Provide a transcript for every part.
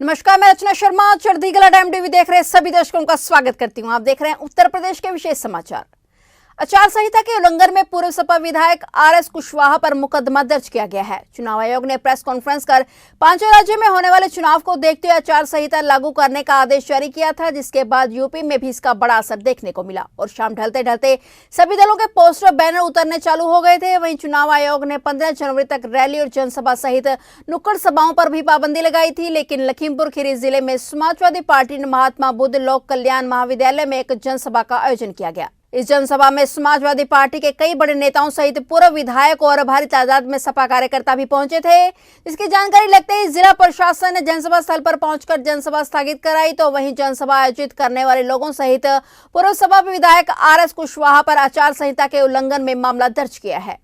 नमस्कार, मैं रचना शर्मा चढ़ती गला टाइम टीवी देख रहे सभी दर्शकों का स्वागत करती हूं। आप देख रहे हैं उत्तर प्रदेश के विशेष समाचार। आचार संहिता के उल्लंघन में पूर्व सपा विधायक आरएस कुशवाहा पर मुकदमा दर्ज किया गया है। चुनाव आयोग ने प्रेस कॉन्फ्रेंस कर पांचों राज्यों में होने वाले चुनाव को देखते हुए आचार संहिता लागू करने का आदेश जारी किया था, जिसके बाद यूपी में भी इसका बड़ा असर देखने को मिला और शाम ढलते ढलते सभी दलों के पोस्टर बैनर उतरने चालू हो गए थे। वहीं चुनाव आयोग ने 15 जनवरी तक रैली और जनसभा सहित नुक्कड़ सभाओं पर भी पाबंदी लगाई थी, लेकिन लखीमपुर खीरी जिले में समाजवादी पार्टी ने महात्मा बुद्ध लोक कल्याण महाविद्यालय में एक जनसभा का आयोजन किया गया। इस जनसभा में समाजवादी पार्टी के कई बड़े नेताओं सहित पूर्व विधायक और भारी तादाद में सपा कार्यकर्ता भी पहुंचे थे। इसकी जानकारी लगते ही जिला प्रशासन ने जनसभा स्थल पर पहुंचकर जनसभा स्थगित कराई, तो वहीं जनसभा आयोजित करने वाले लोगों सहित पूर्व सपा विधायक आरएस कुशवाहा पर आचार संहिता के उल्लंघन में मामला दर्ज किया है।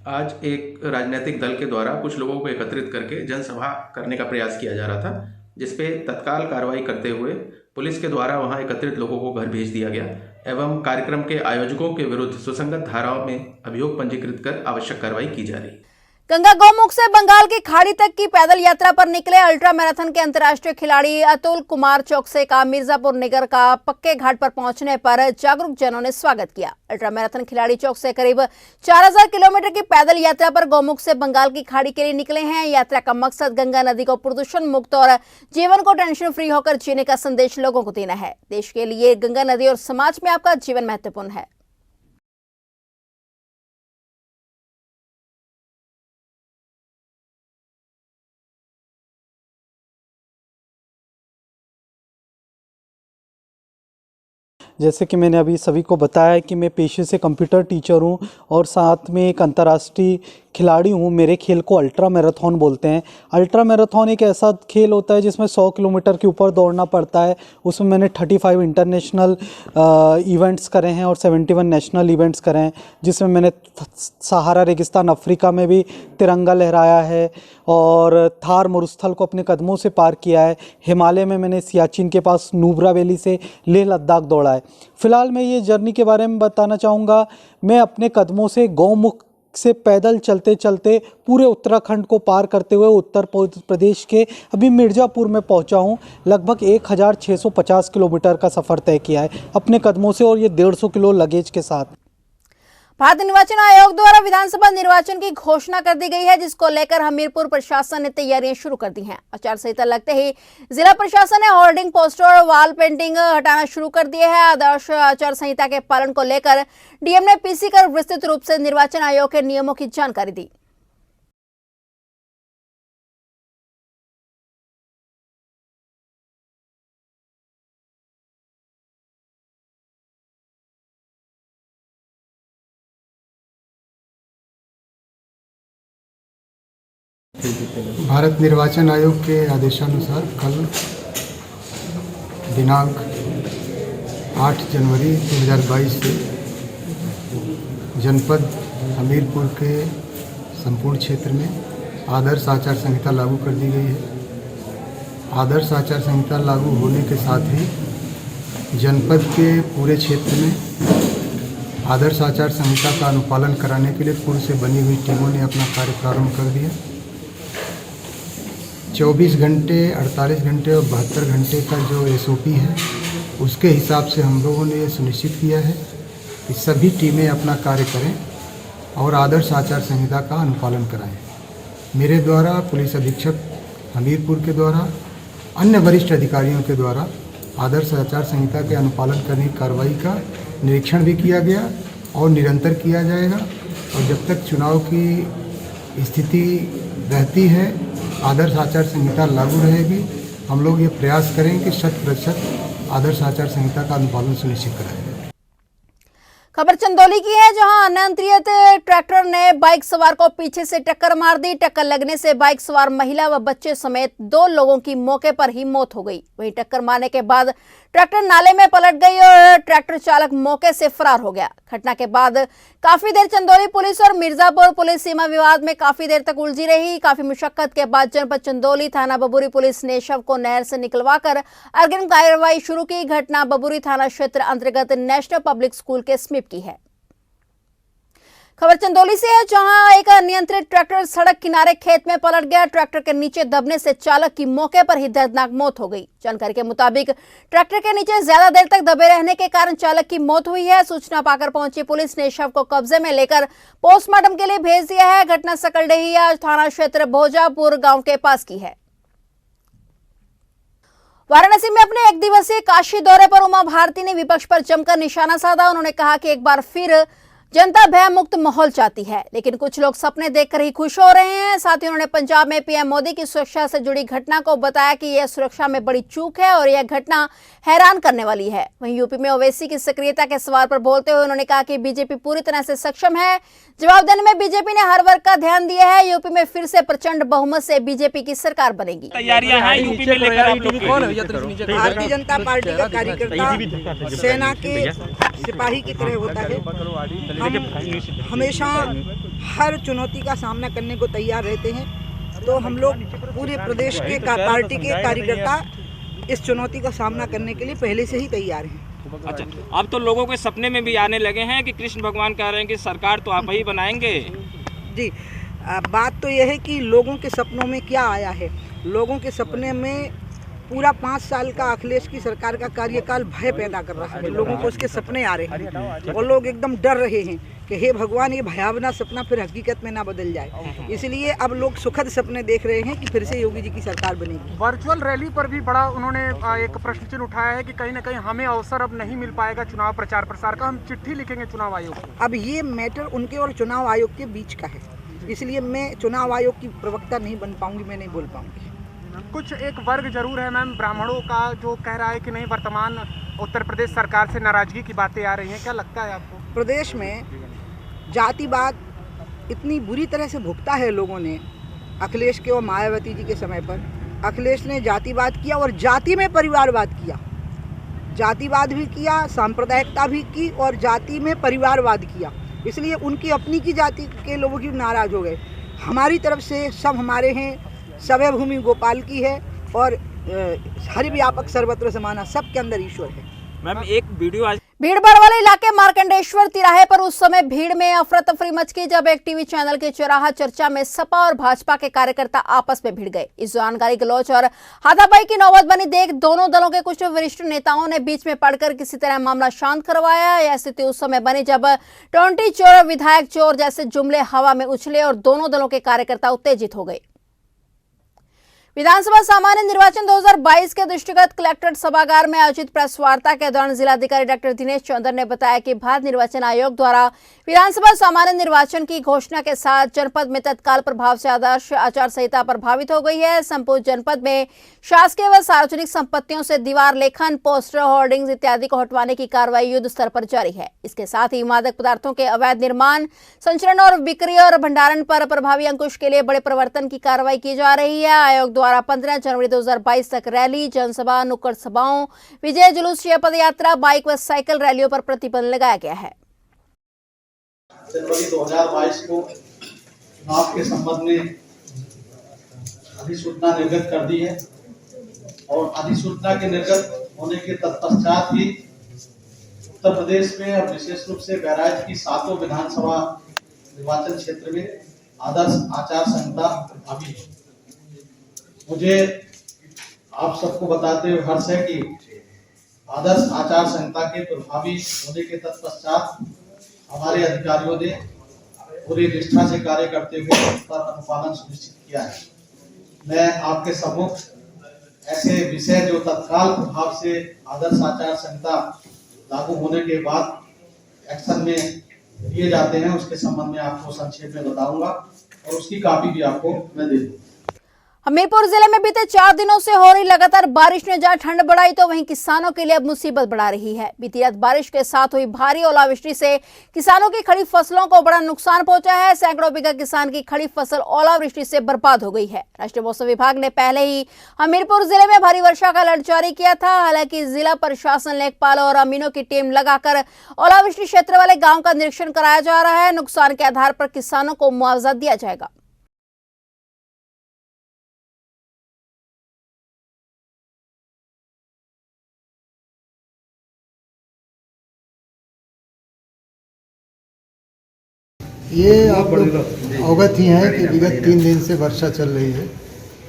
आज एक राजनीतिक दल के द्वारा कुछ लोगों को एकत्रित करके जनसभा करने का प्रयास किया जा रहा था, जिसपे तत्काल कार्रवाई करते हुए पुलिस के द्वारा वहां एकत्रित लोगों को घर भेज दिया गया एवं कार्यक्रम के आयोजकों के विरुद्ध सुसंगत धाराओं में अभियोग पंजीकृत कर आवश्यक कार्रवाई की जा रही। गंगा गौमुख से बंगाल की खाड़ी तक की पैदल यात्रा पर निकले अल्ट्रा मैराथन के अंतर्राष्ट्रीय खिलाड़ी अतुल कुमार चौकसे का मिर्जापुर नगर का पक्के घाट पर पहुंचने पर जागरूक जनों ने स्वागत किया। अल्ट्रा मैराथन खिलाड़ी चौक से करीब 4000 किलोमीटर की पैदल यात्रा पर गौमुख से बंगाल की खाड़ी के लिए निकले हैं। यात्रा का मकसद गंगा नदी को प्रदूषण मुक्त और जीवन को टेंशन फ्री होकर जीने का संदेश लोगों को देना है। देश के लिए गंगा नदी और समाज में आपका जीवन महत्वपूर्ण है। जैसे कि मैंने अभी सभी को बताया कि मैं पेशे से कंप्यूटर टीचर हूं और साथ में एक अंतर्राष्ट्रीय खिलाड़ी हूं। मेरे खेल को अल्ट्रा मैराथन बोलते हैं। अल्ट्रा मैराथन एक ऐसा खेल होता है जिसमें 100 किलोमीटर के ऊपर दौड़ना पड़ता है। उसमें मैंने 35 इंटरनेशनल इवेंट्स करे हैं और 71 नेशनल इवेंट्स करे हैं, जिसमें मैंने सहारा रेगिस्तान अफ्रीका में भी तिरंगा लहराया है और थार मरुस्थल को अपने कदमों से पार किया है। हिमालय में मैंने सियाचिन के पास नुब्रा वैली से लेह लद्दाख दौड़ा है। फिलहाल मैं ये जर्नी के बारे में बताना चाहूँगा। मैं अपने कदमों से गौमुख से पैदल चलते चलते पूरे उत्तराखंड को पार करते हुए उत्तर प्रदेश के अभी मिर्ज़ापुर में पहुंचा हूं। लगभग 1650 किलोमीटर का सफ़र तय किया है अपने कदमों से और ये 150 किलो लगेज के साथ। भारत निर्वाचन आयोग द्वारा विधानसभा निर्वाचन की घोषणा कर दी गई है, जिसको लेकर हमीरपुर प्रशासन ने तैयारियां शुरू कर दी हैं। आचार संहिता लगते ही जिला प्रशासन ने होर्डिंग, पोस्टर और वॉल पेंटिंग हटाना शुरू कर दिए हैं। आदर्श आचार संहिता के पालन को लेकर डीएम ने पीसी कर विस्तृत रूप से निर्वाचन आयोग के नियमों की जानकारी दी। भारत निर्वाचन आयोग के आदेशानुसार कल दिनांक 8 जनवरी 2022 से जनपद हमीरपुर के संपूर्ण क्षेत्र में आदर्श आचार संहिता लागू कर दी गई है। आदर्श आचार संहिता लागू होने के साथ ही जनपद के पूरे क्षेत्र में आदर्श आचार संहिता का अनुपालन कराने के लिए पूर्व से बनी हुई टीमों ने अपना कार्य प्रारंभ कर दिया। 24 घंटे, 48 घंटे और 72 घंटे का जो एसओपी है उसके हिसाब से हम लोगों ने ये सुनिश्चित किया है कि सभी टीमें अपना कार्य करें और आदर्श आचार संहिता का अनुपालन कराएं। मेरे द्वारा पुलिस अधीक्षक हमीरपुर के द्वारा अन्य वरिष्ठ अधिकारियों के द्वारा आदर्श आचार संहिता के अनुपालन करने की कार्रवाई का निरीक्षण भी किया गया और निरंतर किया जाएगा। और जब तक चुनाव की स्थिति रहती है, आदर्श आचार संहिता लागू रहेगी। हम लोग ये प्रयास करें कि 100% आदर्श आचार संहिता का अनुपालन सुनिश्चित कराएं। खबर चंदौली की है, जहां अनियंत्रित ट्रैक्टर ने बाइक सवार को पीछे से टक्कर मार दी। टक्कर लगने से बाइक सवार महिला व बच्चे समेत 2 लोगों की मौके पर ही मौत हो गई। वहीं टक्कर मारने के बाद ट्रैक्टर नाले में पलट गई और ट्रैक्टर चालक मौके से फरार हो गया। घटना के बाद काफी देर चंदौली पुलिस और मिर्जापुर पुलिस सीमा विवाद में काफी देर तक उलझी रही। काफी मुशक्कत के बाद जनपद चंदौली थाना बबुरी पुलिस ने शव को नहर से निकलवाकर अग्रिम कार्रवाई शुरू की। घटना बबुरी थाना क्षेत्र अंतर्गत नेशनल पब्लिक स्कूल के समीप की है। खबर चंदौली से है, जहां एक अनियंत्रित ट्रैक्टर सड़क किनारे खेत में पलट गया। ट्रैक्टर के नीचे दबने से चालक की मौके पर ही दर्दनाक मौत हो गई। जानकारी के मुताबिक ट्रैक्टर के नीचे ज्यादा देर तक दबे रहने के कारण चालक की मौत हुई है। सूचना पाकर पहुंची पुलिस ने शव को कब्जे में लेकर पोस्टमार्टम के लिए भेज दिया है। घटना सकलडहिया थाना क्षेत्र भोजापुर गांव के पास की है। वाराणसी में अपने एक दिवसीय काशी दौरे पर उमा भारती ने विपक्ष पर जमकर निशाना साधा। उन्होंने कहा कि एक बार फिर जनता भय मुक्त माहौल चाहती है, लेकिन कुछ लोग सपने देखकर ही खुश हो रहे हैं। साथ ही उन्होंने पंजाब में पीएम मोदी की सुरक्षा से जुड़ी घटना को बताया कि यह सुरक्षा में बड़ी चूक है और यह घटना हैरान करने वाली है। वहीं यूपी में ओवैसी की सक्रियता के सवाल पर बोलते हुए उन्होंने कहा कि बीजेपी पूरी तरह से सक्षम है। जवाब देने में बीजेपी ने हर वर्ग का ध्यान दिया है। यूपी में फिर से प्रचंड बहुमत से बीजेपी की सरकार बनेगी। तैयारियां हैं यूपी में लेकर आप लोग भारतीय जनता पार्टी का कार्यकर्ता सेना के सिपाही की तरह होता है। हम हमेशा हर चुनौती का सामना करने को तैयार रहते हैं। तो हम लोग पूरे प्रदेश के पार्टी के कार्यकर्ता इस चुनौती का सामना करने के लिए पहले से ही तैयार हैं। अच्छा, अब तो लोगों के सपने में भी आने लगे हैं कि कृष्ण भगवान कह रहे हैं कि सरकार तो आप ही बनाएंगे। जी, बात तो यह है कि लोगों के सपनों में क्या आया है। लोगों के सपने में पूरा 5 साल का अखिलेश की सरकार का कार्यकाल भय पैदा कर रहा है। लोगों को उसके सपने आ रहे हैं और लोग एकदम डर रहे हैं कि हे भगवान, ये भयावना सपना फिर हकीकत में ना बदल जाए। इसलिए अब लोग सुखद सपने देख रहे हैं कि फिर से योगी जी की सरकार बनेगी। वर्चुअल रैली पर भी बड़ा उन्होंने एक प्रश्न चिन्ह उठाया है कि कहीं ना कहीं हमें अवसर अब नहीं मिल पाएगा चुनाव प्रचार प्रसार का, हम चिट्ठी लिखेंगे चुनाव आयोग को। अब ये मैटर उनके और चुनाव आयोग के बीच का है, इसलिए मैं चुनाव आयोग की प्रवक्ता नहीं बन पाऊंगी, मैं नहीं बोल पाऊंगी। कुछ एक वर्ग जरूर है मैम ब्राह्मणों का जो कह रहा है कि नहीं, वर्तमान उत्तर प्रदेश सरकार से नाराजगी की बातें आ रही हैं, क्या लगता है आपको? प्रदेश में जातिवाद इतनी बुरी तरह से भुगता है लोगों ने अखिलेश के और मायावती जी के समय पर। अखिलेश ने जातिवाद किया और जाति में परिवारवाद किया, जातिवाद भी किया, सांप्रदायिकता भी की और जाति में परिवारवाद किया। इसलिए उनकी अपनी की जाति के लोगों की नाराज हो गए। हमारी तरफ से सब हमारे हैं, सवै भूमि गोपाल की है और हरि व्यापक सर्वत्र समाना, सबके अंदर ईश्वर है। मैम एक वीडियो आज भीड़भाड़ वाले इलाके मार्कंडेश्वर तिराहे पर उस समय भीड़ में अफरा तफरी मच गई जब एक टीवी चैनल के चौराहा चर्चा में सपा और भाजपा के कार्यकर्ता आपस में भिड़ गए। इस दौरान गाली गलौज और हाथापाई की नौबत बनी देख दोनों दलों के कुछ वरिष्ठ नेताओं ने बीच में पड़कर किसी तरह मामला शांत करवाया। यह स्थिति उस समय बनी जब टोंटी चोर, विधायक चोर जैसे जुमले हवा में उछले और दोनों दलों के कार्यकर्ता उत्तेजित हो गए। विधानसभा सामान्य निर्वाचन 2022 के दृष्टिगत कलेक्ट्रेट सभागार में आयोजित प्रेस वार्ता के दौरान जिलाधिकारी डॉक्टर दिनेश चौंदर ने बताया कि भारत निर्वाचन आयोग द्वारा विधानसभा सामान्य निर्वाचन की घोषणा के साथ जनपद में तत्काल प्रभाव से आदर्श आचार संहिता प्रभावित हो गई है। संपूर्ण जनपद में शासकीय व सार्वजनिक संपत्तियों से दीवार लेखन, पोस्टर, होर्डिंग्स इत्यादि को हटवाने की कार्रवाई युद्ध स्तर पर जारी है। इसके साथ ही मादक पदार्थों के अवैध निर्माण, संचरण और बिक्री और भंडारण पर प्रभावी अंकुश के लिए बड़े परिवर्तन की कार्रवाई की जा रही है। आयोग द्वारा 15 जनवरी 2022 तक रैली, जनसभा, नुक्कड़ सभाओं, विजय जुलूस, पद यात्रा, बाइक व साइकिल रैलियों पर प्रतिबंध लगाया गया है। जनवरी 2022 को चुनाव के संबंध में अधिसूचना निर्गत कर दी है और अधिसूचना के निर्गत होने के तत्पश्चात ही उत्तर प्रदेश में और विशेष रूप से बहराइच की 7 विधानसभा निर्वाचन क्षेत्र में आदर्श आचार संहिता प्रभावी है। मुझे आप सबको बताते हुए हर्ष है कि आदर्श आचार संहिता के प्रभावी होने के तत्पश्चात हमारे अधिकारियों ने पूरी निष्ठा से कार्य करते हुए उसका अनुपालन सुनिश्चित किया है। मैं आपके सम्मुख ऐसे विषय जो तत्काल प्रभाव से आदर्श आचार संहिता लागू होने के बाद एक्शन में लिए जाते हैं उसके संबंध में आपको संक्षेप में बताऊंगा और उसकी कॉपी भी आपको मैं दे दूंगा। हमीरपुर जिले में बीते 4 दिनों से हो रही लगातार बारिश ने जहां ठंड बढ़ाई तो वहीं किसानों के लिए अब मुसीबत बढ़ा रही है। बीती रात बारिश के साथ हुई भारी ओलावृष्टि से किसानों की खड़ी फसलों को बड़ा नुकसान पहुंचा है। सैकड़ों बीघा किसान की खड़ी फसल ओलावृष्टि से बर्बाद हो गई है। राष्ट्रीय मौसम विभाग ने पहले ही हमीरपुर जिले में भारी वर्षा का अलर्ट जारी किया था। हालांकि जिला प्रशासन, लेखपाल और अमीनों की टीम लगाकर ओलावृष्टि क्षेत्र वाले गाँव का निरीक्षण कराया जा रहा है। नुकसान के आधार पर किसानों को मुआवजा दिया जाएगा। ये आप लोग अवगत ही हैं कि विगत 3 दिन से वर्षा चल रही है,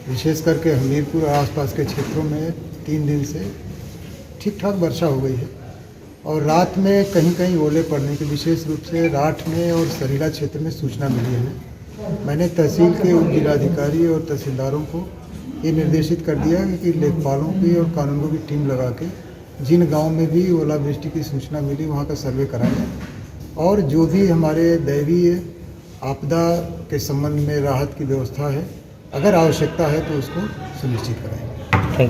विशेष करके हमीरपुर और आसपास के क्षेत्रों में 3 दिन से ठीक ठाक वर्षा हो गई है और रात में कहीं कहीं ओले पड़ने की, विशेष रूप से राठ में और सरीला क्षेत्र में सूचना मिली है। मैंने तहसील के उप जिलाधिकारी और तहसीलदारों को ये निर्देशित कर दिया कि लेखपालों की और कानूनगों की टीम लगा के जिन गाँव में भी ओलावृष्टि की सूचना मिली वहाँ का सर्वे कराया और जो भी हमारे दैवीय आपदा के संबंध में राहत की व्यवस्था है, अगर आवश्यकता है तो उसको सुनिश्चित कराएंगे।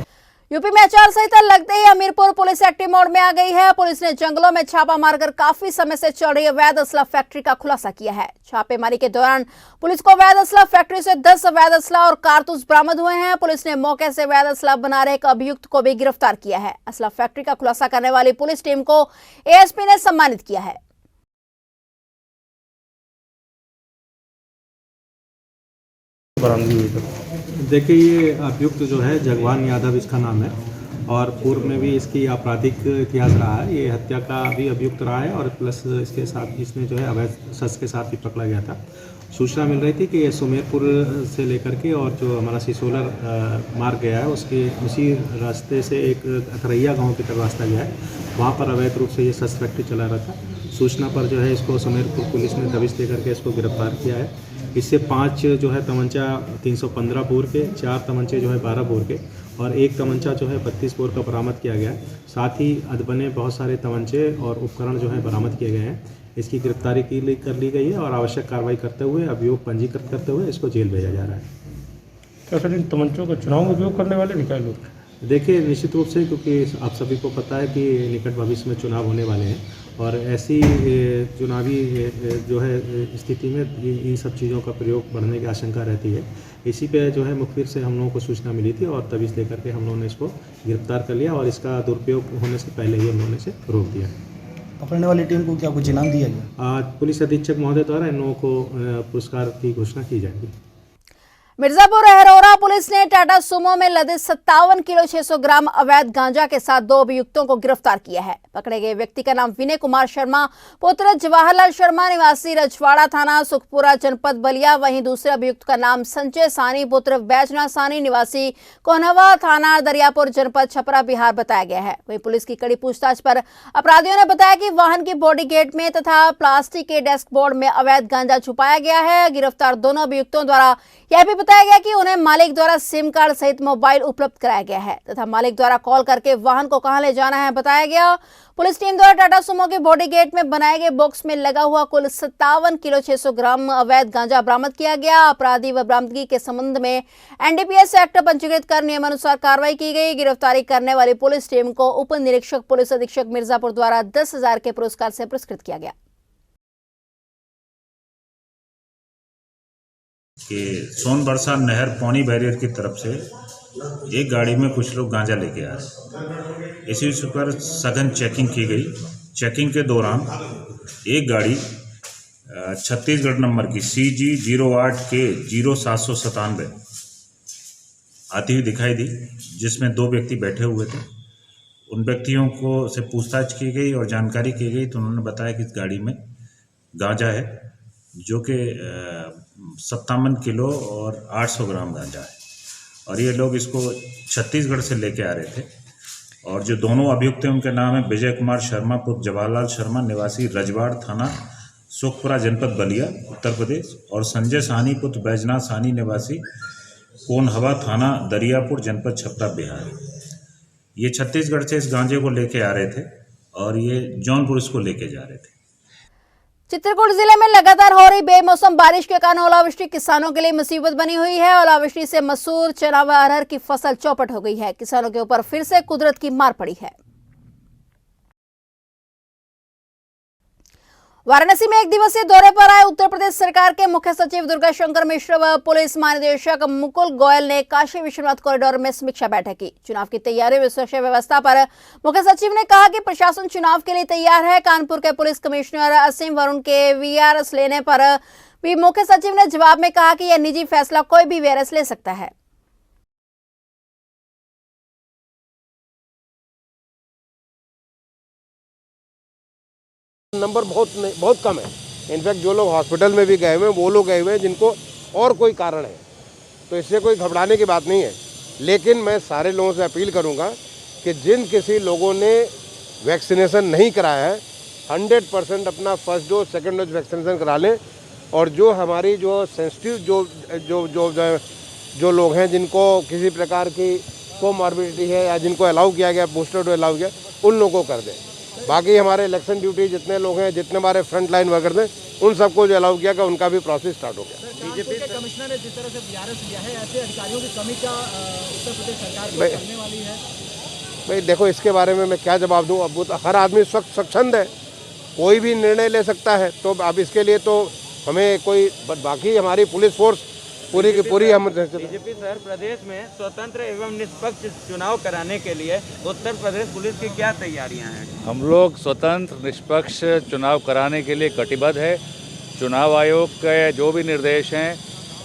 यूपी में आचार संहिता लगते ही हमीरपुर पुलिस एक्टिव मोड में आ गई है। पुलिस ने जंगलों में छापा मारकर काफी समय से चल रही अवैध असला फैक्ट्री का खुलासा किया है। छापेमारी के दौरान पुलिस को अवैध असला फैक्ट्री से 10 अवैध असला और कारतूस बरामद हुए हैं। पुलिस ने मौके से अवैध असला बना रहे एक अभियुक्त को भी गिरफ्तार किया है। असला फैक्ट्री का खुलासा करने वाली पुलिस टीम को एएसपी ने सम्मानित किया है। बरामदगी हुई तो देखिए, ये अभियुक्त जो है जगवान यादव इसका नाम है और पूर्व में भी इसकी आपराधिक इतिहास रहा है। ये हत्या का भी अभियुक्त रहा है और प्लस इसके साथ इसने जो है अवैध शस्त्र के साथ भी पकड़ा गया था। सूचना मिल रही थी कि ये सुमेरपुर से लेकर के और जो हमारा सिसोलर मार्ग गया है उसके उसी रास्ते से एक अथरैया गाँव की तरफ रास्ता गया है, वहाँ पर अवैध रूप से ये शस्त्र फैक्ट्री चला रहा था। सूचना पर जो है इसको सुमेरपुर पुलिस ने दबिश देकर के इसको गिरफ्तार किया है। इससे 5 जो है तमंचा 315 बोर के, 4 तमंचे जो है 12 बोर के और 1 तमंचा जो है 32 बोर का बरामद किया गया है। साथ ही अदबने बहुत सारे तमंचे और उपकरण जो है बरामद किए गए हैं। इसकी गिरफ्तारी कर ली गई है और आवश्यक कार्रवाई करते हुए अभियोग पंजीकृत करते हुए इसको जेल भेजा जा रहा है। क्या सर इन तमंचों का चुनाव में उपयोग करने वाले भी क्या लोग? देखिए, निश्चित रूप से, क्योंकि आप सभी को पता है कि निकट भविष्य में चुनाव होने वाले हैं और ऐसी चुनावी जो है स्थिति में इन सब चीज़ों का प्रयोग बढ़ने की आशंका रहती है। इसी पे जो है मुखबिर से हम लोगों को सूचना मिली थी और तभी से लेकर के हम लोगों ने इसको गिरफ्तार कर लिया और इसका दुरुपयोग होने से पहले ही हम लोगों ने इसे रोक दिया। पकड़ने वाली टीम को क्या कुछ इनाम दिया गया? आज पुलिस अधीक्षक महोदय द्वारा इन लोगों को पुरस्कार की घोषणा की जाएगी। मिर्जापुर अहरोरा पुलिस ने टाटा सुमो में लदे 57 किलो 600 ग्राम अवैध गांजा के साथ 2 अभियुक्तों को गिरफ्तार किया है। पकड़े गए व्यक्ति का नाम विनय कुमार शर्मा पुत्र जवाहरलाल शर्मा निवासी रजवाड़ा थाना सुखपुरा जनपद बलिया। वहीं दूसरे अभियुक्त का नाम संजय सानी पुत्र बैजना सानी निवासी कोहनवा थाना दरियापुर जनपद छपरा बिहार बताया गया है। वहीं पुलिस की कड़ी पूछताछ पर अपराधियों ने बताया कि वाहन की बॉडी गेट में तथा प्लास्टिक के डेस्क बोर्ड में अवैध गांजा छुपाया गया है। गिरफ्तार दोनों अभियुक्तों द्वारा यह भी बताया गया कि उन्हें मालिक द्वारा सिम कार्ड सहित मोबाइल उपलब्ध कराया गया है तथा मालिक द्वारा कॉल करके वाहन को कहां ले जाना है बताया गया। पुलिस टीम द्वारा टाटा सुमो के बॉडी गेट में बनाए गए बॉक्स में लगा हुआ कुल 57 किलो 600 ग्राम अवैध गांजा बरामद किया गया। अपराधी व बरामदगी के संबंध में एनडीपीएस एक्ट पंजीकृत कर नियमानुसार कार्रवाई की गई। गिरफ्तारी करने वाली पुलिस टीम को उप निरीक्षक पुलिस अधीक्षक मिर्जापुर द्वारा 10,000 के पुरस्कार से पुरस्कृत किया गया। कि सोनबरसा नहर पौनी बैरियर की तरफ से एक गाड़ी में कुछ लोग गांजा लेके आ रहे। इसी पर सघन चेकिंग की गई। चेकिंग के दौरान एक गाड़ी छत्तीसगढ़ नंबर की CG 08K 0797 आती हुई दिखाई दी, जिसमें 2 व्यक्ति बैठे हुए थे। उन व्यक्तियों को से पूछताछ की गई और जानकारी की गई तो उन्होंने बताया कि इस गाड़ी में गांजा है जो कि 57 किलो और 800 ग्राम गांजा है और ये लोग इसको छत्तीसगढ़ से लेके आ रहे थे। और जो दोनों अभियुक्त हैं उनके नाम है विजय कुमार शर्मा पुत्र जवाहरलाल शर्मा निवासी रजवाड़ थाना सुखपुरा जनपद बलिया उत्तर प्रदेश और संजय सानी पुत्र बैजनाथ सानी निवासी कोनहवा थाना दरियापुर जनपद छपरा बिहार। ये छत्तीसगढ़ से इस गांजे को लेके आ रहे थे और ये जौनपुर इसको लेके जा रहे थे। चित्रकूट जिले में लगातार हो रही बेमौसम बारिश के कारण ओलावृष्टि किसानों के लिए मुसीबत बनी हुई है। ओलावृष्टि से मसूर, चना व अरहर की फसल चौपट हो गई है। किसानों के ऊपर फिर से कुदरत की मार पड़ी है। वाराणसी में 1 दिवसीय दौरे पर आए उत्तर प्रदेश सरकार के मुख्य सचिव दुर्गा शंकर मिश्र व पुलिस महानिदेशक मुकुल गोयल ने काशी विश्वनाथ कॉरिडोर में समीक्षा बैठक की। चुनाव की तैयारी व सुरक्षा व्यवस्था पर मुख्य सचिव ने कहा कि प्रशासन चुनाव के लिए तैयार है। कानपुर के पुलिस कमिश्नर असीम वरुण के VRS लेने पर भी मुख्य सचिव ने जवाब में कहा कि यह निजी फैसला कोई भी VRS ले सकता है। नंबर बहुत कम है। इनफैक्ट जो लोग हॉस्पिटल में भी गए हुए हैं वो लोग गए हुए हैं जिनको और कोई कारण है, तो इससे कोई घबराने की बात नहीं है। लेकिन मैं सारे लोगों से अपील करूंगा कि जिन किसी लोगों ने वैक्सीनेशन नहीं कराया है 100% अपना first dose second dose vaccination करा लें। और जो हमारी जो सेंसिटिव जो लोग हैं जिनको किसी प्रकार की कोमॉर्बिडिटी है या जिनको अलाउ किया गया बूस्टर डोज अलाउ किया उन लोगों को कर दें। बाकी हमारे इलेक्शन ड्यूटी जितने लोग हैं जितने हमारे फ्रंट लाइन वर्कर्स हैं उन सबको जो अलाउ किया गया उनका भी प्रोसेस स्टार्ट हो गया। बीजेपी के कमिश्नर ने जिस तरह से वीआरएस लिया है, ऐसे अधिकारियों की कमी क्या उत्तर प्रदेश सरकार को करने वाली है? भाई देखो, इसके बारे में मैं क्या जवाब दूं। अब वो तो हर आदमी स्वच्छंद है, कोई भी निर्णय ले सकता है। तो अब इसके लिए तो हमें कोई बाकी हमारी पुलिस फोर्स पूरी की पूरी हम बीजेपी सर प्रदेश में स्वतंत्र एवं निष्पक्ष चुनाव कराने के लिए उत्तर प्रदेश पुलिस की क्या तैयारियां हैं? हम लोग स्वतंत्र निष्पक्ष चुनाव कराने के लिए कटिबद्ध है। चुनाव आयोग के जो भी निर्देश हैं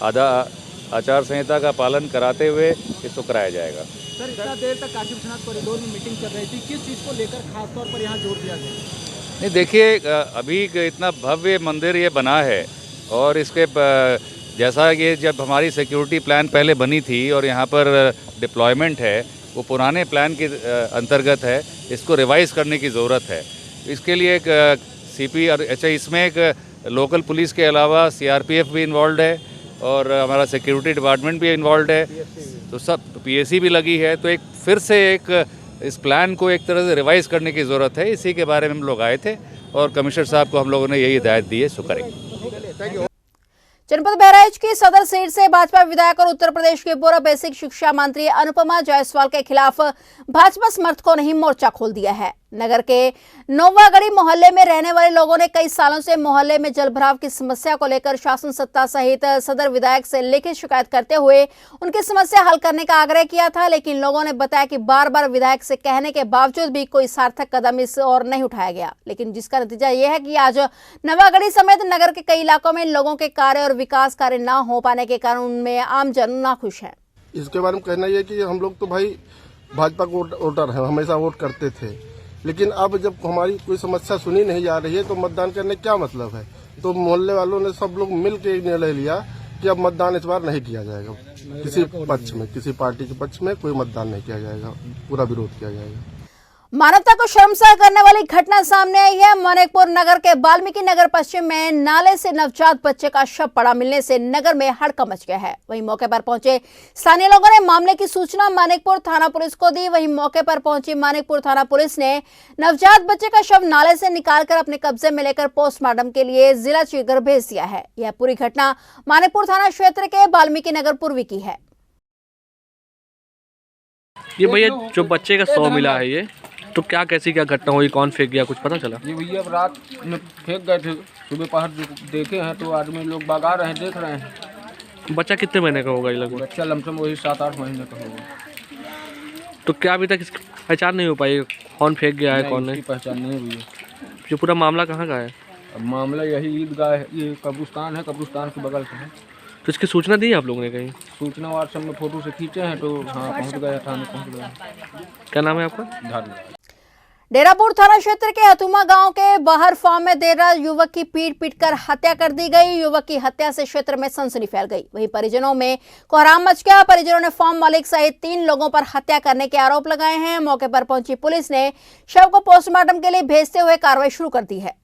आचार संहिता का पालन कराते हुए इसको कराया जाएगा। सर, इतना देर तक काशी विश्वनाथ कॉरिडोर में मीटिंग चल रही थी, किस चीज़ को लेकर खासतौर पर यहाँ जोर दिया गया? नहीं देखिए, अभी इतना भव्य मंदिर ये बना है और इसके जैसा ये जब हमारी सिक्योरिटी प्लान पहले बनी थी और यहाँ पर डिप्लॉयमेंट है वो पुराने प्लान के अंतर्गत है, इसको रिवाइज करने की ज़रूरत है। इसके लिए एक सीपी और अच्छा इसमें एक लोकल पुलिस के अलावा सीआरपीएफ भी इन्वॉल्व है और हमारा सिक्योरिटी डिपार्टमेंट भी इन्वॉल्व है, तो सब पीएसी भी लगी है। तो एक फिर से एक इस प्लान को एक तरह से रिवाइज करने की ज़रूरत है। इसी के बारे में हम लोग आए थे और कमिश्नर साहब को हम लोगों ने यही हिदायत दी है, सो करेंगे। जनपद बहराइच की सदर सीट से भाजपा विधायक और उत्तर प्रदेश के पूर्व बेसिक शिक्षा मंत्री अनुपमा जायसवाल के खिलाफ भाजपा समर्थकों ने ही मोर्चा खोल दिया है। नगर के नोवागढ़ी मोहल्ले में रहने वाले लोगों ने कई सालों से मोहल्ले में जलभराव की समस्या को लेकर शासन सत्ता सहित सदर विधायक से लिखित शिकायत करते हुए उनकी समस्या हल करने का आग्रह किया था, लेकिन लोगों ने बताया कि बार बार विधायक से कहने के बावजूद भी कोई सार्थक कदम इस ओर नहीं उठाया गया। लेकिन जिसका नतीजा यह है कि आज नवागढ़ी समेत नगर के कई इलाकों में लोगों के कार्य और विकास कार्य न हो पाने के कारण उनमें आमजन नाखुश है। इसके बारे में कहना यह कि हम लोग तो भाई भाजपा को वोटर है, हमेशा वोट करते थे, लेकिन अब जब हमारी कोई समस्या सुनी नहीं जा रही है तो मतदान करने क्या मतलब है। तो मोहल्ले वालों ने सब लोग मिल के निर्णय लिया कि अब मतदान इस बार नहीं किया जाएगा, किसी पक्ष में किसी पार्टी के पक्ष में कोई मतदान नहीं किया जाएगा, पूरा विरोध किया जाएगा। मानवता को शर्मसार करने वाली घटना सामने आई है। मानिकपुर नगर के वाल्मीकि नगर पश्चिम में नाले से नवजात बच्चे का शव पड़ा मिलने से नगर में हड़कंप मच गया है। वहीं मौके पर पहुंचे स्थानीय लोगों ने मामले की सूचना मानिकपुर थाना पुलिस को दी। वहीं मौके पर पहुंची मानिकपुर थाना पुलिस ने नवजात बच्चे का शव नाले से निकालकर अपने कब्जे में लेकर पोस्टमार्टम के लिए जिला चीगर भेज दिया है। यह पूरी घटना मानिकपुर थाना क्षेत्र के वाल्मीकि नगर पूर्वी की है। ये भैया जो बच्चे का शव मिला है, ये तो कैसी क्या घटना हुई, कौन फेंक गया, कुछ पता चला? ये भैया रात में फेंक गए थे, सुबह पहर देखे हैं तो आदमी लोग बागा रहे हैं, देख रहे हैं। बच्चा कितने महीने का होगा ये लगभग? बच्चा लमसम वही 7-8 महीने का होगा। तो क्या अभी तक इसकी पहचान नहीं हो पाई, कौन फेंक गया है कौन नहीं? पहचान नहीं हुई है। ये पूरा मामला कहाँ का है? अब मामला यही ईदगाह है, ये कब्रिस्तान है, कब्रिस्तान के बगल से है। तो इसकी सूचना दी आप लोगों ने कहीं? सूचना व्हाट्सएप में फोटो से खींचे हैं तो हाँ पहुँच गए, थाने पहुँच गए। क्या नाम है आपका? धन्यवाद। डेरापुर थाना क्षेत्र के हतुमा गांव के बाहर फार्म में देर रात युवक की पीट-पीटकर हत्या कर दी गई। युवक की हत्या से क्षेत्र में सनसनी फैल गई। वहीं परिजनों में कोहराम मच गया। परिजनों ने फार्म मालिक सहित 3 लोगों पर हत्या करने के आरोप लगाए हैं। मौके पर पहुंची पुलिस ने शव को पोस्टमार्टम के लिए भेजते हुए कार्रवाई शुरू कर दी है।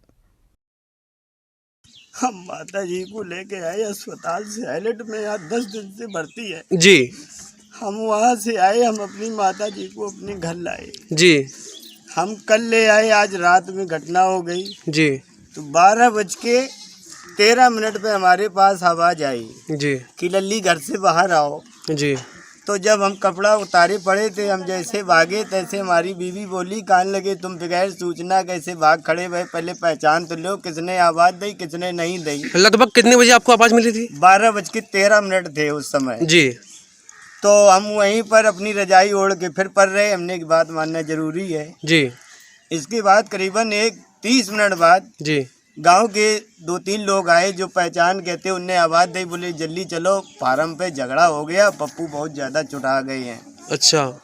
हम माता जी को लेके आए अस्पताल से, हाईलाइट में यहाँ 10 दिन से भर्ती है जी। हम वहाँ से आए, हम अपनी माता जी को अपने घर लाए जी। हम कल ले आए, आज रात में घटना हो गई जी। तो 12:13 पे हमारे पास आवाज आई जी कि लल्ली घर से बाहर आओ जी। तो जब हम कपड़ा उतारे पड़े थे, हम जैसे भागे तैसे हमारी बीवी बोली, कान लगे तुम बगैर सूचना कैसे भाग खड़े भाई, पहले पहचान तो लो किसने आवाज दी किसने नहीं दी। लगभग कितने बजे आपको आवाज मिली थी? 12:13 थे उस समय जी। तो हम वहीं पर अपनी रजाई ओढ़ के फिर पड़ रहे, हमने की बात मानना जरूरी है जी। इसके बाद करीबन 30 मिनट बाद जी गांव के 2-3 लोग आए जो पहचान कहते, उनने आवाज़ दी, बोले जल्दी चलो फार्म पे झगड़ा हो गया, पप्पू बहुत ज़्यादा चुटा गए हैं। अच्छा,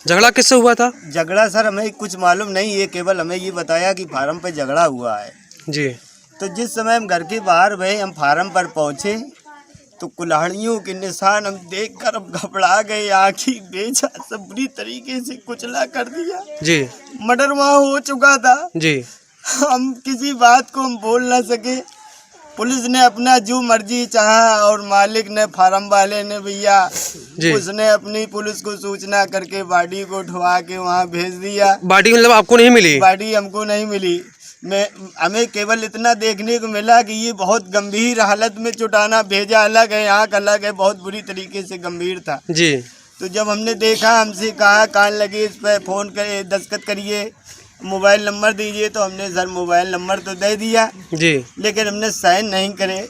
झगड़ा किससे हुआ था? झगड़ा सर हमें कुछ मालूम नहीं, ये केवल हमें ये बताया कि फार्म पे झगड़ा हुआ है जी। तो जिस समय हम घर के बाहर गए, हम फार्म पर पहुँचे तो कुल्हाड़ियों के निशान हम देखकर हम घबरा गए, आँखी बेचा, सब बुरी तरीके से कुचला कर दिया जी। मर्डर वहाँ हो चुका था जी। हम किसी बात को हम बोल ना सके। पुलिस ने अपना जो मर्जी चाहा और मालिक ने, फार्म वाले ने भैया, उसने अपनी पुलिस को सूचना करके बॉडी को उठवा के वहाँ भेज दिया। बॉडी मतलब आपको नहीं मिली? बॉडी हमको नहीं मिली। हमें केवल इतना देखने को मिला कि ये बहुत गंभीर हालत में चुटाना, भेजा अलग है, आँख अलग है, बहुत बुरी तरीके से गंभीर था जी। तो जब हमने देखा, हमसे कहा कान लगे इस पर फ़ोन करे, दस्तखत करिए, मोबाइल नंबर दीजिए, तो हमने सर मोबाइल नंबर तो दे दिया जी, लेकिन हमने साइन नहीं करे।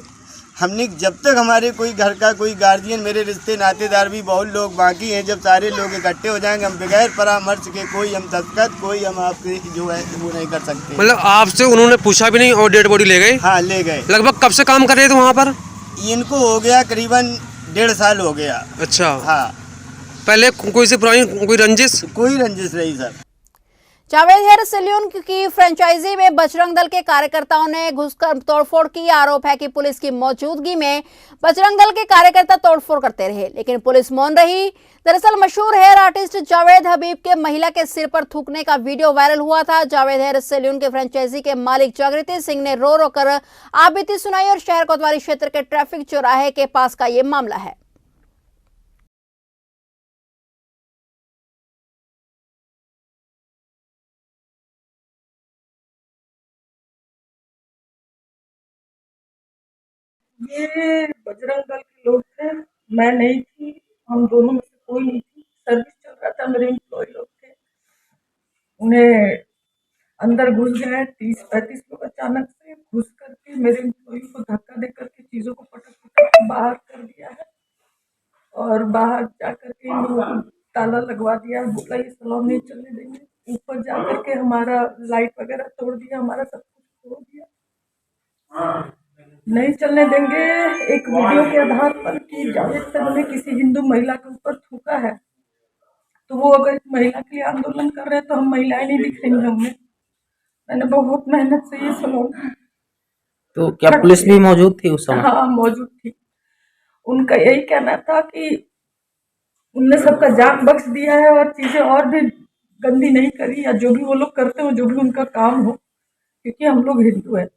हमने जब तक हमारे कोई घर का कोई गार्जियन, मेरे रिश्ते नातेदार भी बहुत लोग बाकी हैं, जब सारे लोग इकट्ठे हो जाएंगे, हम बगैर परामर्श के कोई हम दस्तखत, कोई हम आपके जो है वो नहीं कर सकते। मतलब आपसे उन्होंने पूछा भी नहीं और डेड बॉडी ले गए? हाँ, ले गए। लगभग कब से काम कर रहे थे वहाँ पर? इनको हो गया करीबन 1.5 साल हो गया। अच्छा। हाँ। पहले कोई से पुरानी कोई रंजिश? कोई रंजिश नहीं सर। जावेद हेयर सैलून की फ्रेंचाइजी में बजरंग दल के कार्यकर्ताओं ने घुसकर तोड़फोड़ की। आरोप है कि पुलिस की मौजूदगी में बजरंग दल के कार्यकर्ता तोड़फोड़ करते रहे, लेकिन पुलिस मौन रही। दरअसल मशहूर हेयर आर्टिस्ट जावेद हबीब के महिला के सिर पर थूकने का वीडियो वायरल हुआ था। जावेद हेयर सैलून के फ्रेंचाइजी के मालिक जागृति सिंह ने रो रो कर आपबीती सुनाई और शहर कोतवाली क्षेत्र के ट्रैफिक चौराहे के पास का ये मामला है। ये बजरंग दल के लोग थे, मैं नहीं थी, हम दोनों में से कोई नहीं थी। सर्विस चल रहा था, मेरे एम्प्लॉय लोग थे, उन्हें अंदर घुस गए 30-35 लोग। अचानक से घुस करके मेरे एम्प्लॉय को धक्का दे करके चीज़ों को पटक के बाहर कर दिया है और बाहर जा करके ताला लगवा दिया। बोला ये सैलून नहीं चलने देंगे। ऊपर जा करके हमारा लाइट वगैरह तोड़ दिया, हमारा सब कुछ तोड़ दिया, नहीं चलने देंगे। एक वीडियो के आधार पर कि जावेद सर ने किसी हिंदू महिला के ऊपर थूका है, तो वो अगर इस महिला के लिए आंदोलन कर रहे हैं तो हम महिलाएं नहीं दिख रही हमें। मैंने बहुत मेहनत से ये सैलून। तो क्या पुलिस भी मौजूद थी उस समय? हाँ, मौजूद थी। उनका यही कहना था कि उनने सबका जान बख्श दिया है और चीजें और भी गंदी नहीं करी, या जो भी वो लोग करते हो, जो भी उनका काम हो, क्योंकि हम लोग हिंदू हैं,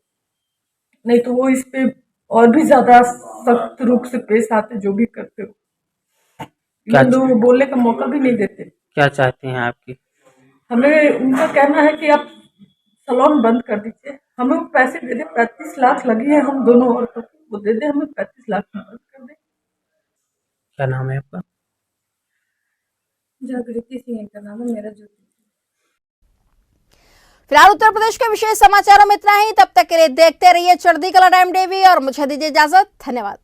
नहीं तो वो इस पे और भी ज्यादा सख्त रूप से पेश आते जो भी करते हो। हिंदू बोलने का मौका भी नहीं देते। क्या चाहते हैं आपकी? हमें उनका कहना है कि आप सैलून बंद कर दीजिए, हमें वो पैसे दे दे। 35 लाख लगी है हम दोनों औरतों की, वो दे दे, हमें 35 लाख में बंद कर दे। क्या नाम है आपका? जागृति सिंह का नाम है मेरा। फिलहाल उत्तर प्रदेश के विशेष समाचारों में इतना ही। तब तक के लिए देखते रहिए चढ़ती कला टाइम टीवी और मुझे दीजिए इजाजत। धन्यवाद।